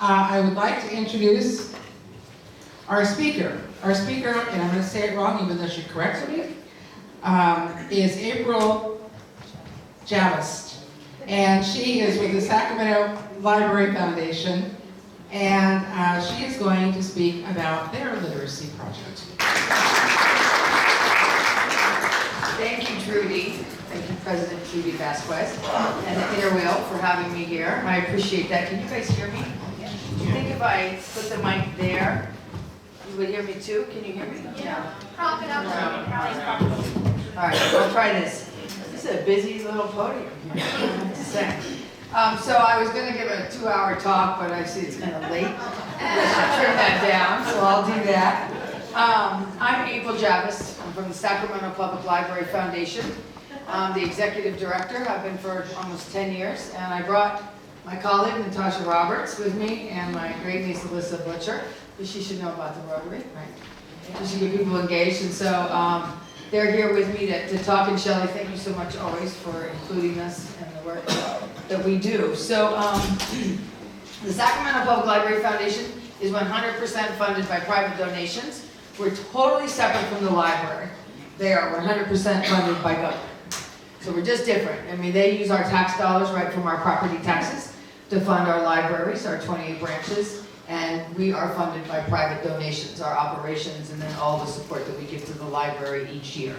I would like to introduce our speaker. Our speaker, and I'm going to say it wrong even though she corrected me, is April Javist. And she is with the Sacramento Library Foundation, and she is going to speak about their literacy project. Thank you, Trudy. Thank you, President Trudy Vasquez, and the Inner Wheel for having me here. I appreciate that. Can you guys hear me? Do you think if I put the mic there, you would hear me too? Can you hear me? Yeah. Prop it up. All right, I'll try this. This is a busy little podium here, I have to say. So I was going to give a 2-hour talk, but I see it's kind of late. I should trim that down, so I'll do that. I'm April Javist. I'm from the Sacramento Public Library Foundation. I'm the executive director. I've been for almost 10 years, and I brought my colleague Natasha Roberts with me and my great niece Alyssa Butcher, because she should know about the Rotary, right? She should get people engaged, and so they're here with me to talk. And Shelley, thank you so much always for including us in the work that we do. So the Sacramento Public Library Foundation is 100% funded by private donations. We're totally separate from the library. They are 100% funded by government. So we're just different. I mean, they use our tax dollars right from our property taxes to fund our libraries, our 28 branches, and we are funded by private donations, our operations, and then all the support that we give to the library each year.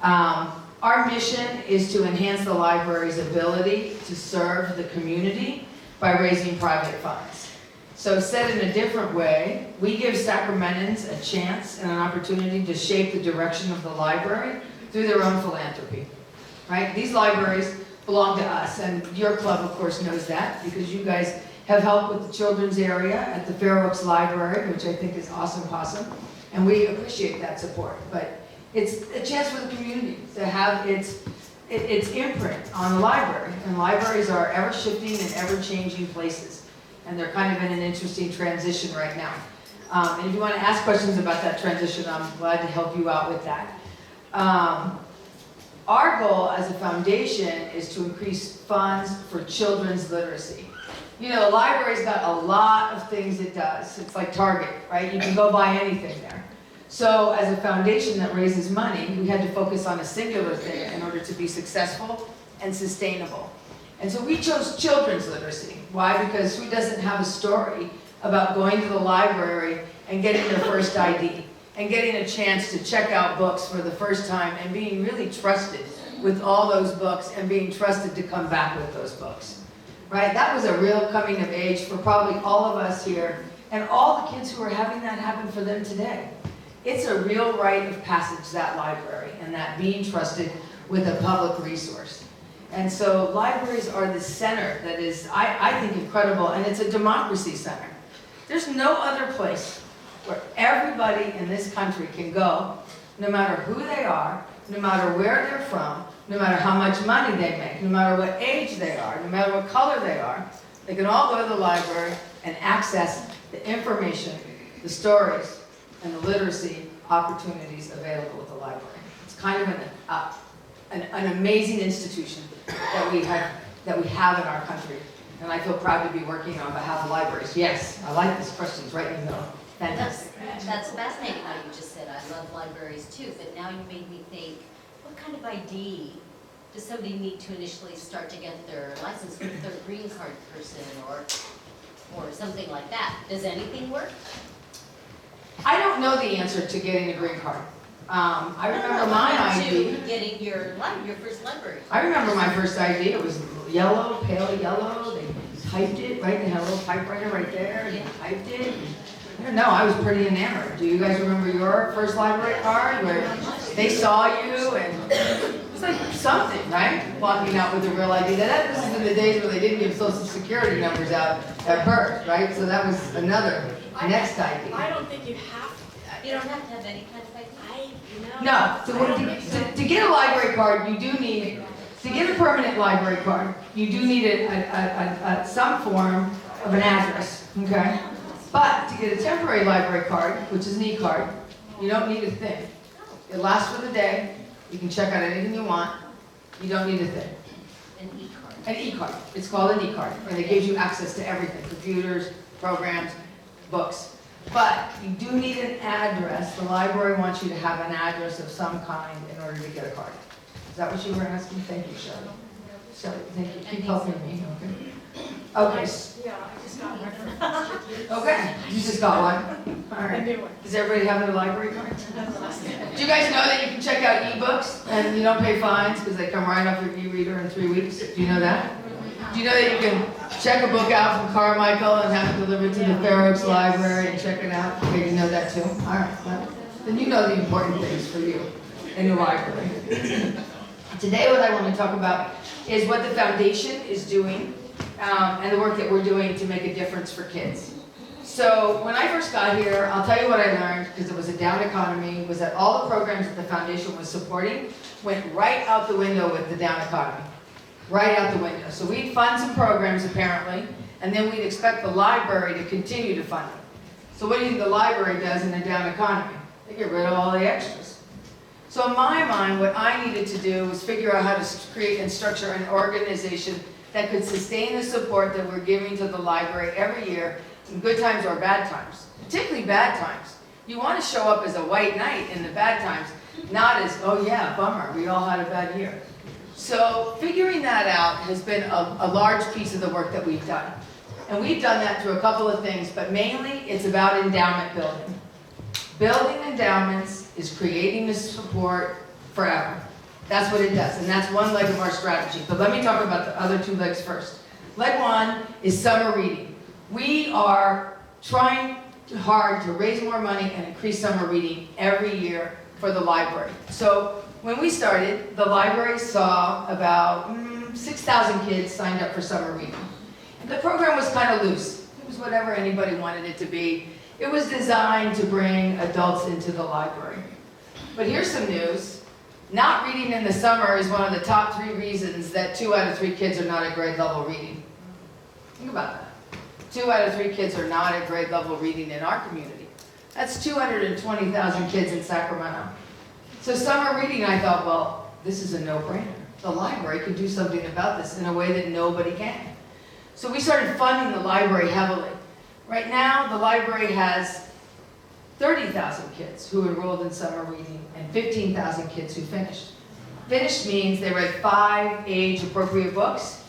Our mission is to enhance the library's ability to serve the community by raising private funds. So said in a different way, we give Sacramentans a chance and an opportunity to shape the direction of the library through their own philanthropy, right? These libraries belong to us, and your club, of course, knows that because you guys have helped with the children's area at the Fair Oaks Library, which I think is awesome, and we appreciate that support. But it's a chance for the community to have its imprint on the library, and libraries are ever-shifting and ever-changing places, and they're kind of in an interesting transition right now. And if you want to ask questions about that transition, I'm glad to help you out with that. Our goal as a foundation is to increase funds for children's literacy. You know, the library's got a lot of things it does. It's like Target, right? You can go buy anything there. So as a foundation that raises money, we had to focus on a singular thing in order to be successful and sustainable. And so we chose children's literacy. Why? Because who doesn't have a story about going to the library and getting their first ID and getting a chance to check out books for the first time and being really trusted with all those books and being trusted to come back with those books, right? That was a real coming of age for probably all of us here and all the kids who are having that happen for them today. It's a real rite of passage, that library, and that being trusted with a public resource. And so libraries are the center that is, I think, incredible, and it's a democracy center. There's no other place where everybody in this country can go, no matter who they are, no matter where they're from, no matter how much money they make, no matter what age they are, no matter what color they are. They can all go to the library and access the information, the stories, and the literacy opportunities available at the library. It's kind of an amazing institution that we have in our country, and I feel proud to be working on behalf of libraries. Yes, I like this questions right in the middle. Fantastic. That's fascinating what you just said. I love libraries too, but now you made me think, what kind of ID does somebody need to initially start to get their license with their green card person or something like that? Does anything work? I don't know the answer to getting a green card. I remember my ID. To getting your first library. I remember my first ID. It was yellow, pale yellow. They typed it, right? They had a little typewriter right there, and they typed it. I don't know, I was pretty enamored. Do you guys remember your first library card where they saw you and it was like something, right? Walking out with a real ID. This is in the days where they didn't give social security numbers out at birth, right? So that was another next ID. I don't think you have to. You don't have to have any kind of ID. No, so to get a library card, you do need, to get a permanent library card, you do need some form of an address, okay? But to get a temporary library card, which is an e-card, you don't need a thing. It lasts for the day. You can check out anything you want. You don't need a thing. An e-card. An e-card. It's called an e-card, and it gives you access to everything: computers, programs, books. But you do need an address. The library wants you to have an address of some kind in order to get a card. Is that what you were asking? Thank you, Shelley. Shelley, thank you. Keep helping me, okay? Okay. Yeah, I just got one. Okay, you just got one? All A right. new one. Does everybody have their library card? Do you guys know that you can check out ebooks and you don't pay fines because they come right off your e-reader in 3 weeks? Do you know that? Do you know that you can check a book out from Carmichael and have it delivered to the Fair Oaks Library and check it out? Okay, you know that too? All right, well, then you know the important things for you in the library. Today what I want to talk about is what the foundation is doing and the work that we're doing to make a difference for kids. So when I first got here, I'll tell you what I learned, because it was a down economy, was that all the programs that the foundation was supporting went right out the window with the down economy. Right out the window. So we'd fund some programs apparently, and then we'd expect the library to continue to fund them. So what do you think the library does in a down economy? They get rid of all the extras. So in my mind, what I needed to do was figure out how to create and structure an organization that could sustain the support that we're giving to the library every year, in good times or bad times, particularly bad times. You want to show up as a white knight in the bad times, not as, oh yeah, bummer, we all had a bad year. So figuring that out has been a large piece of the work that we've done. And we've done that through a couple of things, but mainly it's about endowment building. Building endowments is creating the support forever. That's what it does, and that's one leg of our strategy. But let me talk about the other 2 legs first. Leg 1 is summer reading. We are trying hard to raise more money and increase summer reading every year for the library. So when we started, the library saw about 6,000 kids signed up for summer reading. And the program was kind of loose. It was whatever anybody wanted it to be. It was designed to bring adults into the library. But here's some news. Not reading in the summer is one of the top 3 reasons that 2 out of 3 kids are not at grade level reading. Think about that. 2 out of 3 kids are not at grade level reading in our community. That's 220,000 kids in Sacramento. So summer reading, I thought, well, this is a no-brainer. The library could do something about this in a way that nobody can. So we started funding the library heavily. Right now, the library has 30,000 kids who enrolled in summer reading and 15,000 kids who finished. Finished means they read 5 age-appropriate books.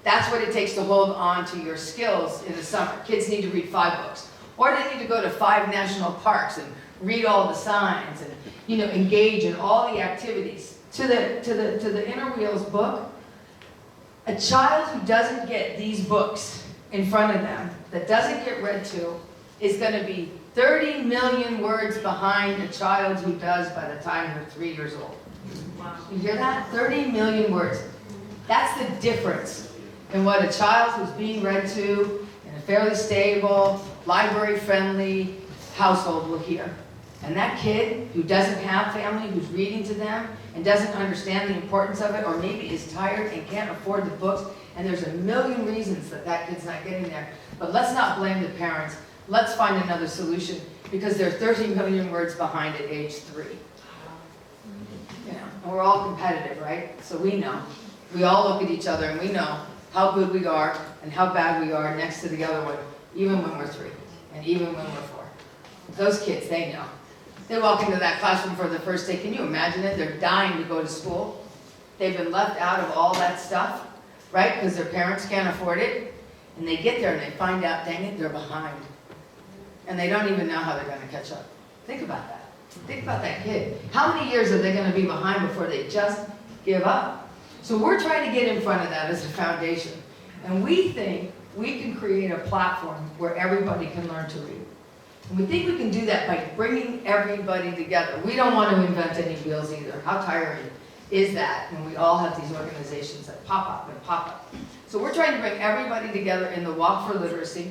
That's what it takes to hold on to your skills in the summer. Kids need to read 5 books. Or they need to go to 5 national parks and read all the signs and, engage in all the activities. To the Inner Wheels book, a child who doesn't get these books in front of them, that doesn't get read to, is going to be 30 million words behind a child who does by the time they're 3 years old. Wow. You hear that? 30 million words. That's the difference in what a child who's being read to in a fairly stable, library-friendly household will hear. And that kid who doesn't have family, who's reading to them, and doesn't understand the importance of it, or maybe is tired and can't afford the books, and there's a million reasons that that kid's not getting there. But let's not blame the parents. Let's find another solution, because they're 30 million words behind at age 3. And we're all competitive, right? So we know. We all look at each other and we know how good we are and how bad we are next to the other one, even when we're 3 and even when we're 4. Those kids, they know. They walk into that classroom for the first day. Can you imagine it? They're dying to go to school. They've been left out of all that stuff, right? Because their parents can't afford it. And they get there and they find out, dang it, they're behind. And they don't even know how they're going to catch up. Think about that. Think about that kid. How many years are they going to be behind before they just give up? So we're trying to get in front of that as a foundation. And we think we can create a platform where everybody can learn to read. And we think we can do that by bringing everybody together. We don't want to invent any wheels either. How tiring is that when we all have these organizations that pop up and pop up? So we're trying to bring everybody together in the Walk for Literacy.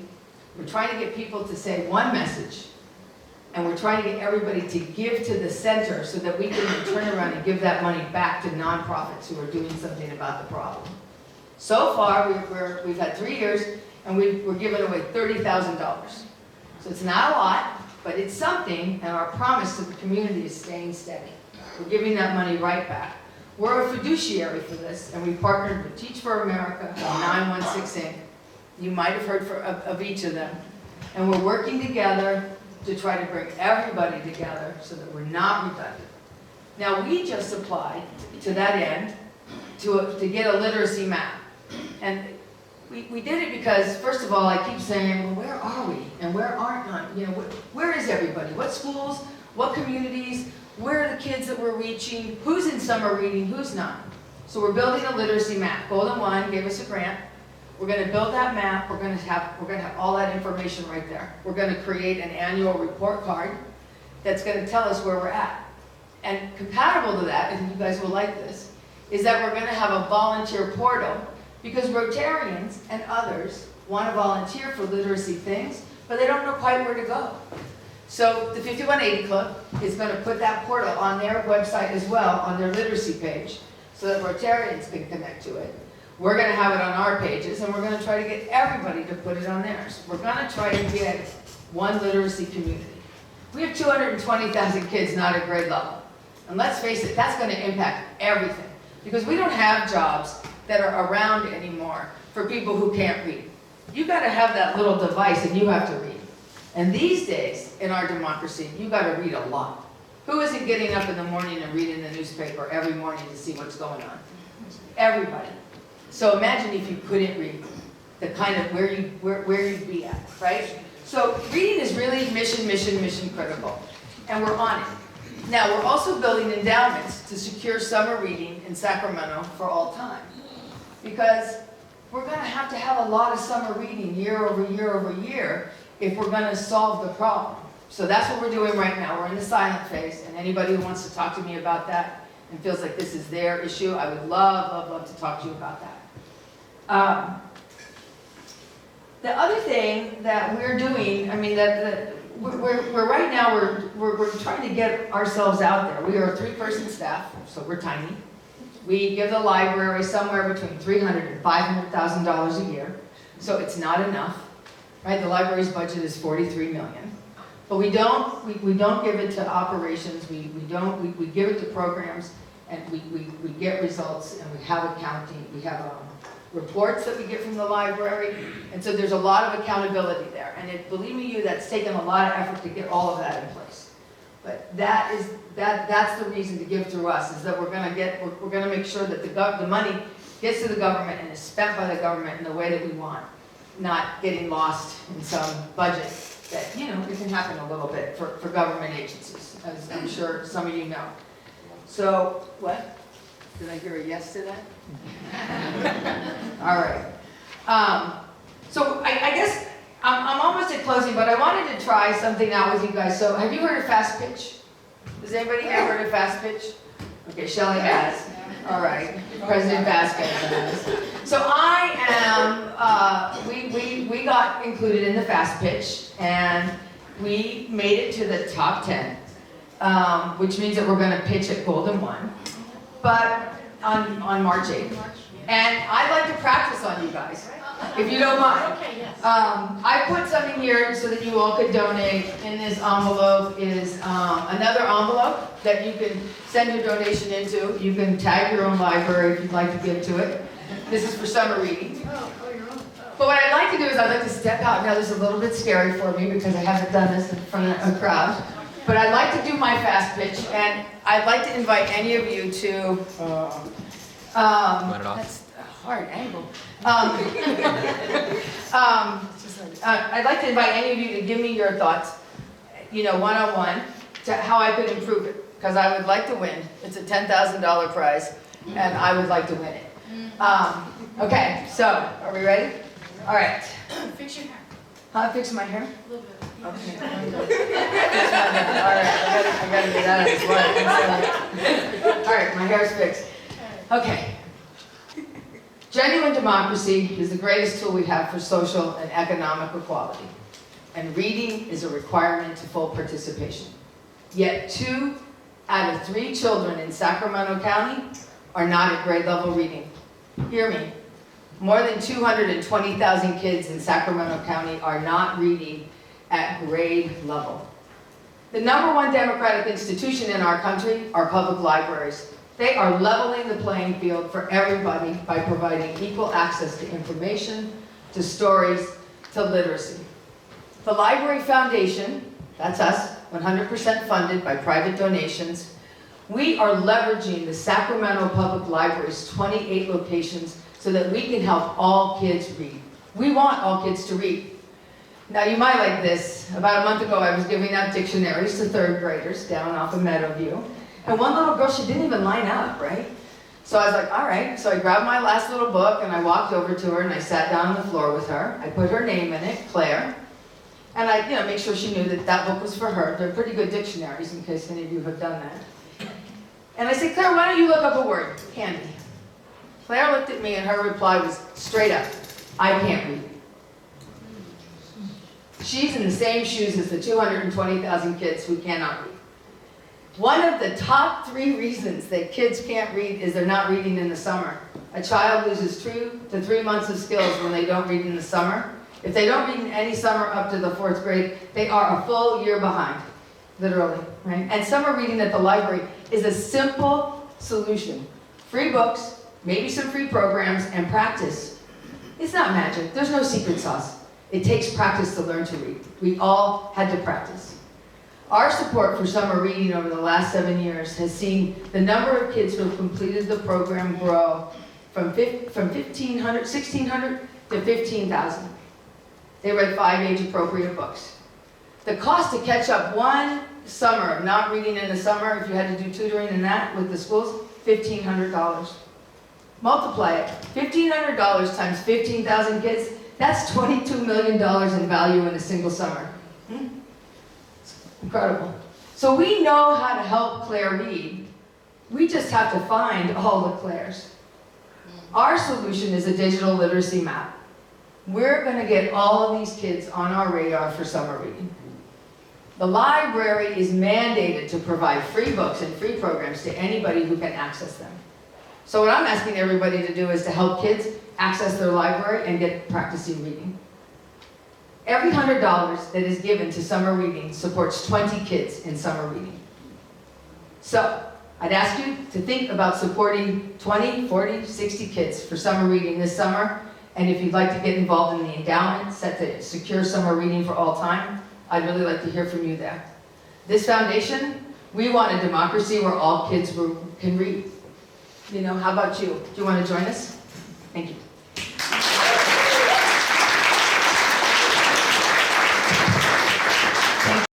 We're trying to get people to say one message. And we're trying to get everybody to give to the center so that we can turn around and give that money back to nonprofits who are doing something about the problem. So far, we've had 3 years, and we're giving away $30,000. So it's not a lot, but it's something, and our promise to the community is staying steady. We're giving that money right back. We're a fiduciary for this, and we partnered with Teach for America and 916 Inc. You might have heard of each of them. And we're working together to try to bring everybody together so that we're not redundant. Now, we just applied to that end to get a literacy map. And we did it because, first of all, I keep saying, well, where are we? And where aren't, you know, where is everybody? What schools, what communities, where are the kids that we're reaching? Who's in summer reading, who's not? So we're building a literacy map. Golden One gave us a grant. We're going to build that map. We're going to have all that information right there. We're going to create an annual report card that's going to tell us where we're at. And compatible to that, and you guys will like this, is that we're going to have a volunteer portal because Rotarians and others want to volunteer for literacy things, but they don't know quite where to go. So the 5180 Club is going to put that portal on their website as well, on their literacy page, so that Rotarians can connect to it. We're going to have it on our pages, and we're going to try to get everybody to put it on theirs. We're going to try to get one literacy community. We have 220,000 kids not at grade level. And let's face it, that's going to impact everything. Because we don't have jobs that are around anymore for people who can't read. You've got to have that little device and you have to read. And these days, in our democracy, you've got to read a lot. Who isn't getting up in the morning and reading the newspaper every morning to see what's going on? Everybody. So imagine if you couldn't read, the kind of where you'd be at, right? So reading is really mission critical. And we're on it. Now, we're also building endowments to secure summer reading in Sacramento for all time. Because we're going to have a lot of summer reading year over year if we're going to solve the problem. So that's what we're doing right now. We're in the silent phase, and anybody who wants to talk to me about that and feels like this is their issue, I would love to talk to you about that. The other thing that we're doing, I mean, we're right now, we're trying to get ourselves out there. We are a 3-person staff, so we're tiny. We give the library somewhere between $300,000 and $500,000 a year, so it's not enough, right? The library's budget is $43 million, but we don't give it to operations. We give it to programs, and we get results, and we have accounting. We have reports that we get from the library, and so there's a lot of accountability there. And believe me, that's taken a lot of effort to get all of that in place. But that's the reason to give through us, is that we're going to make sure that the money gets to the government and is spent by the government in the way that we want, not getting lost in some budget that, you know, it can happen a little bit for government agencies, as I'm sure some of you know. So, what? Did I hear a yes to that? All right. So I guess I'm almost at closing, but I wanted to try something out with you guys. So have you heard of fast pitch? Has anybody here heard of fast pitch? Okay, Shelley has. All right. President Vasquez has. So I am, we got included in the fast pitch, and we made it to the top 10, which means that we're going to pitch at Golden One. But on March 8th. And I'd like to practice on you guys, if you don't mind. I put something here so that you all could donate. In this envelope is another envelope that you can send your donation into. You can tag your own library if you'd like to give to it. This is for summer reading. But what I'd like to do is I'd like to step out. Now this is a little bit scary for me because I haven't done this in front of a crowd. But I'd like to do my fast pitch, and I'd like to invite any of you to, that's a hard angle. I'd like to invite any of you to give me your thoughts, you know, one-on-one, to how I could improve it, because I would like to win. It's a $10,000 prize, and I would like to win it. Okay, so, are we ready? All right. Fix your hair. Fix my hair? A little bit. Okay. All right, I gotta get out of this one. All right, my hair's fixed. Okay. Genuine democracy is the greatest tool we have for social and economic equality. And reading is a requirement to full participation. Yet 2 out of 3 children in Sacramento County are not at grade level reading. Hear me. More than 220,000 kids in Sacramento County are not reading at grade level. The #1 democratic institution in our country are public libraries. They are leveling the playing field for everybody by providing equal access to information, to stories, to literacy. The Library Foundation, that's us, 100% funded by private donations. We are leveraging the Sacramento Public Library's 28 locations so that we can help all kids read. We want all kids to read. Now you might like this. About a month ago I was giving out dictionaries to third graders down off of Meadowview. And one little girl, she didn't even line up, right? So I was like, all right. So I grabbed my last little book and I walked over to her and I sat down on the floor with her. I put her name in it, Claire. And I, make sure she knew that that book was for her. They're pretty good dictionaries in case any of you have done that. And I said, Claire, why don't you look up a word? Candy. Claire looked at me and her reply was straight up, I can't read. She's in the same shoes as the 220,000 kids who cannot read. One of the top 3 reasons that kids can't read is they're not reading in the summer. A child loses 2 to 3 months of skills when they don't read in the summer. If they don't read in any summer up to the 4th grade, they are a full year behind, literally, right? And summer reading at the library is a simple solution. Free books, maybe some free programs, and practice. It's not magic. There's no secret sauce. It takes practice to learn to read. We all had to practice. Our support for summer reading over the last 7 years has seen the number of kids who have completed the program grow from 1,600 to 15,000. They read 5 age-appropriate books. The cost to catch up one summer of not reading in the summer, if you had to do tutoring in that with the schools, $1,500. Multiply it. $1,500 times 15,000 kids, that's $22 million in value in a single summer. Incredible. So we know how to help Claire read. We just have to find all the Claires. Our solution is a digital literacy map. We're going to get all of these kids on our radar for summer reading. The library is mandated to provide free books and free programs to anybody who can access them. So what I'm asking everybody to do is to help kids access their library and get practicing reading. Every $100 that is given to summer reading supports 20 kids in summer reading. So I'd ask you to think about supporting 20, 40, 60 kids for summer reading this summer. And if you'd like to get involved in the endowment set to secure summer reading for all time, I'd really like to hear from you there. This foundation, we want a democracy where all kids can read. How about you? Do you want to join us? Thank you.